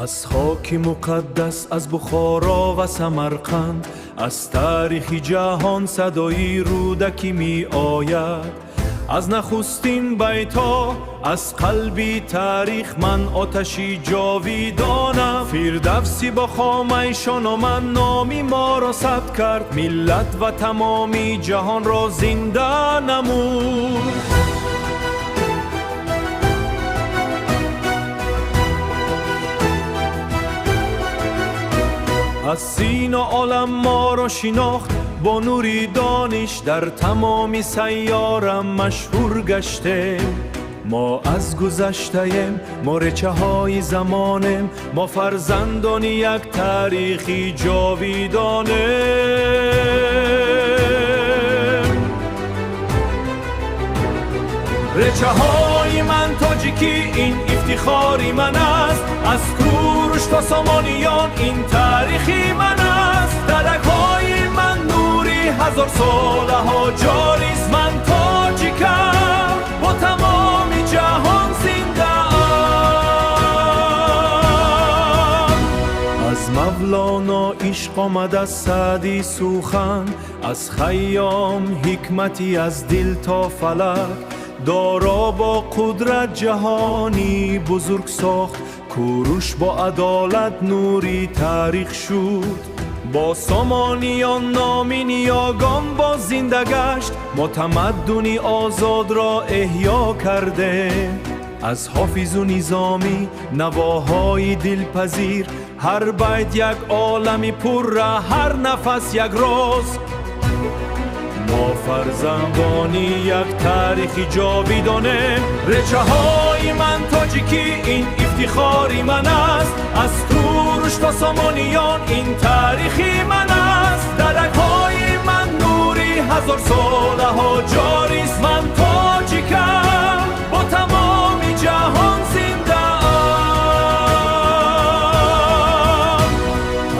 از خاک مقدس، از بخارا و سمرقند، از تاریخ جهان صدای رودکی می آید. از نخستین بیتا، از قلبی تاریخ من آتشی جاویدانم. فردوسی با خامشان و من نامی ما را ثبت کرد، ملت و تمامی جهان را زنده نمود. از سینا عالم ما را شناخت، با نوری دانش در تمامی سیارم مشهور گشته. ما از گذشته‌ایم، ما رچه های زمانیم، ما فرزندان یک تاریخی جاویدانیم. رچه های من تاجیکی، این افتخاری من است. از کوروش تا سامانیان این تاریخی من است. درک های من نوری هزار ساله ها جاری است. من تاجیکم، با تمام جهان زنده ام. از مولانا عشق آمد، از سعدی سوخن، از خیام حکمتی از دل تا فلک. دارا با قدرت جهانی بزرگ ساخت، کوروش با عدالت نوری تاریخ شد. با سامانیان نامی نیاگان با زنده گشت، ما تمدنی آزاد را احیا کرده. از حافظ و نظامی نواهای دلپذیر، هر بیت یک عالمی پر، هر نفس یک راز. ما فرزندانی یک تاریخی جاویدانه. رچه های من تاجیکی، این افتخاری من است. از کوروش تا سامانیان این تاریخی من است. درک های من نوری هزار ساله ها جاری است. من تاجیکم، با تمامی جهان زنده ام.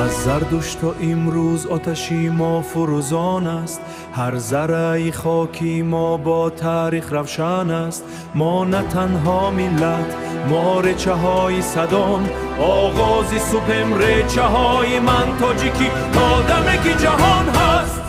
از زردشت تا امروز آتشی ما فروزان است. هر ذره خاکی ما با تاریخ روشن است. ما نه تنها ملت، ما رچه های صدام. آغازی سپم رچه های من تاجیکی، تا دمکی جهان هست.